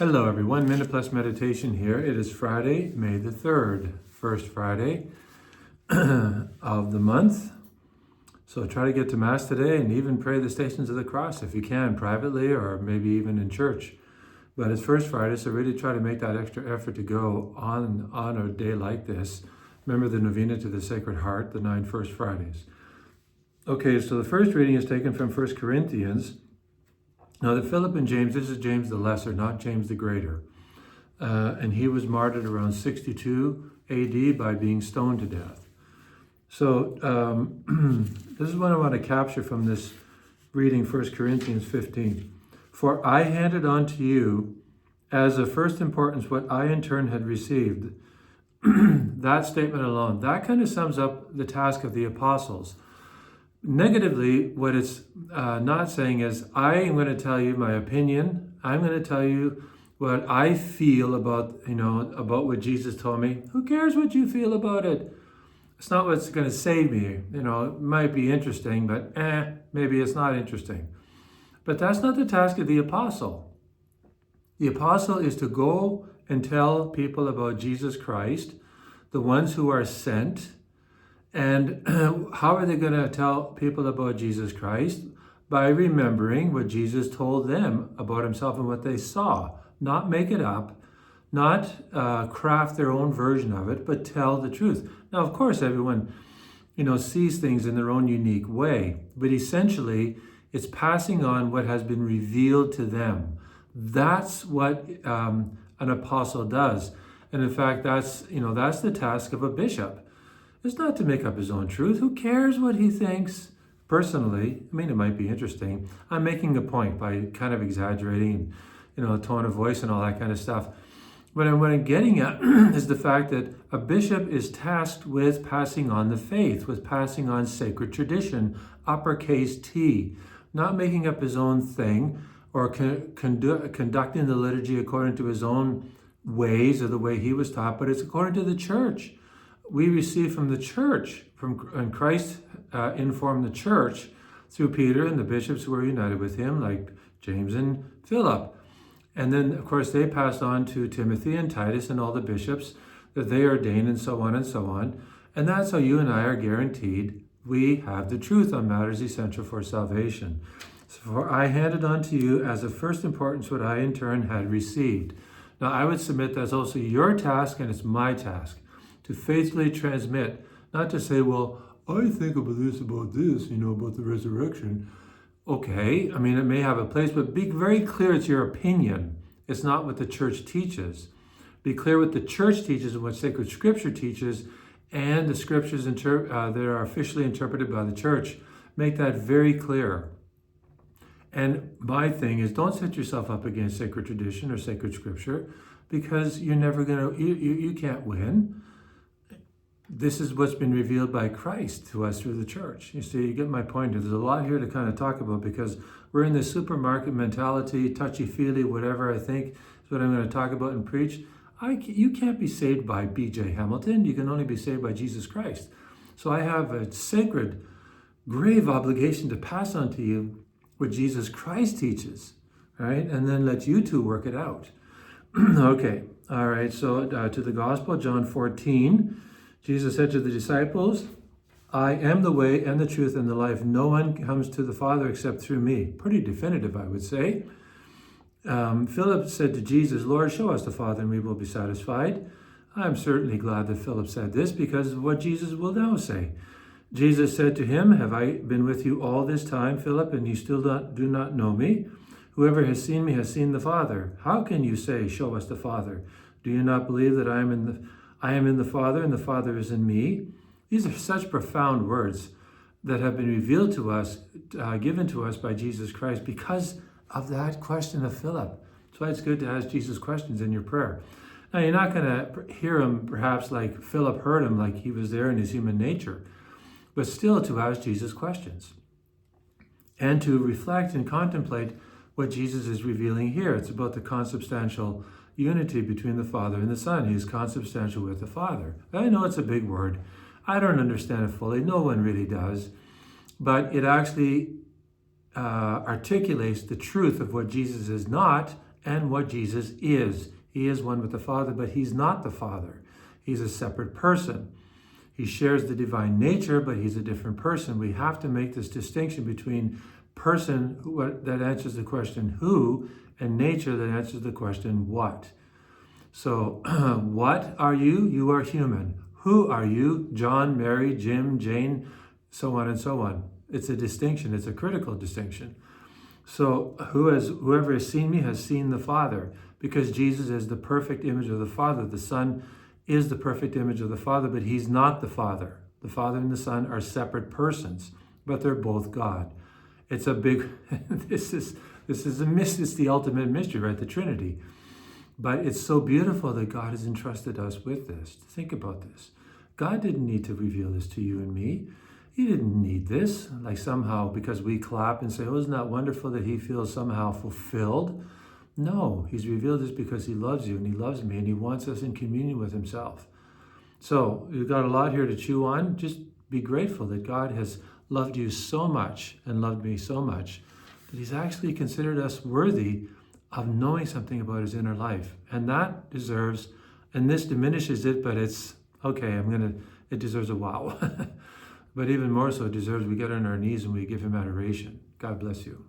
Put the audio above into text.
Hello everyone, Minute Plus Meditation here. It is Friday, May the 3rd, first Friday of the month. So try to get to Mass today and even pray the Stations of the Cross if you can, privately or maybe even in church. But it's first Friday, so really try to make that extra effort to go on a day like this. Remember the Novena to the Sacred Heart, the 9 First Fridays. Okay, so the first reading is taken from 1 Corinthians. Now, that Philip and James, this is James the Lesser, not James the Greater. And he was martyred around 62 AD by being stoned to death. So this is what I want to capture from this reading, 1 Corinthians 15. For I handed on to you as of first importance what I in turn had received. That statement alone, that kind of sums up the task of the apostles. Negatively, what it's not saying is, I am going to tell you my opinion. I'm going to tell you what I feel about what Jesus told me. Who cares what you feel about it? It's not what's going to save me. It might be interesting, but maybe it's not interesting. But that's not the task of the apostle. The apostle is to go and tell people about Jesus Christ, the ones who are sent. And how are they going to tell people about Jesus Christ? By remembering what Jesus told them about himself and what they saw. Not make it up, not craft their own version of it, but tell the truth. Now, of course, everyone, sees things in their own unique way. But essentially, it's passing on what has been revealed to them. That's what an apostle does. And in fact, that's the task of a bishop. It's not to make up his own truth. Who cares what he thinks? Personally, it might be interesting. I'm making a point by kind of exaggerating, tone of voice and all that kind of stuff. But what I'm getting at is the fact that a bishop is tasked with passing on the faith, with passing on sacred tradition, uppercase T, not making up his own thing or conducting the liturgy according to his own ways or the way he was taught, but it's according to the church. We receive from the church, and Christ informed the church through Peter and the bishops who were united with him, like James and Philip. And then, of course, they passed on to Timothy and Titus and all the bishops that they ordained and so on and so on. And that's how you and I are guaranteed we have the truth on matters essential for salvation. So, for I handed on to you as of first importance what I in turn had received. Now, I would submit that's also your task and it's my task. To faithfully transmit, not to say, well, I think about this, about the resurrection. Okay, it may have a place, but be very clear it's your opinion. It's not what the church teaches. Be clear what the church teaches and what sacred scripture teaches and the scriptures that are officially interpreted by the church. Make that very clear. And my thing is, don't set yourself up against sacred tradition or sacred scripture because you're never going to, you can't win. This is what's been revealed by Christ to us through the church. You see, you get my point. There's a lot here to kind of talk about because we're in this supermarket mentality, touchy-feely, whatever I think is what I'm going to talk about and preach. You can't be saved by B.J. Hamilton. You can only be saved by Jesus Christ. So I have a sacred, grave obligation to pass on to you what Jesus Christ teaches, right? And then let you two work it out. Okay, all right, so to the Gospel, John 14. Jesus said to the disciples, I am the way and the truth and the life. No one comes to the Father except through me. Pretty definitive, I would say. Philip said to Jesus, Lord, show us the Father and we will be satisfied. I'm certainly glad that Philip said this because of what Jesus will now say. Jesus said to him, have I been with you all this time, Philip, and you still do not know me? Whoever has seen me has seen the Father. How can you say, show us the Father? Do you not believe that I am in the Father, and the Father is in me? These are such profound words that have been revealed to us, given to us by Jesus Christ because of that question of Philip. That's why it's good to ask Jesus questions in your prayer. Now, you're not going to hear him perhaps like Philip heard him, like he was there in his human nature, but still to ask Jesus questions and to reflect and contemplate what Jesus is revealing here. It's about the consubstantial unity between the Father and the Son. He is consubstantial with the Father. I know it's a big word. I don't understand it fully. No one really does. But it actually articulates the truth of what Jesus is not and what Jesus is. He is one with the Father, but he's not the Father. He's a separate person. He shares the divine nature, but he's a different person. We have to make this distinction between person that answers the question who and nature that answers the question what. So what are you? You are human. Who are you? John, Mary, Jim, Jane, so on and so on. It's a distinction. It's a critical distinction. So whoever has seen me has seen the Father, because Jesus is the perfect image of the Father. The Son is the perfect image of the Father, but he's not the Father. The Father and the Son are separate persons, but they're both God. It's a big, this is it's the ultimate mystery, right? The Trinity. But it's so beautiful that God has entrusted us with this. Think about this. God didn't need to reveal this to you and me. He didn't need this, like somehow because we clap and say, oh, isn't that wonderful that he feels somehow fulfilled? No, he's revealed this because he loves you and he loves me and he wants us in communion with himself. So you've got a lot here to chew on. Just be grateful that God has loved you so much and loved me so much that he's actually considered us worthy of knowing something about his inner life. And that deserves, and this diminishes it, but it's, okay, it deserves a wow. But even more so, it deserves we get on our knees and we give him adoration. God bless you.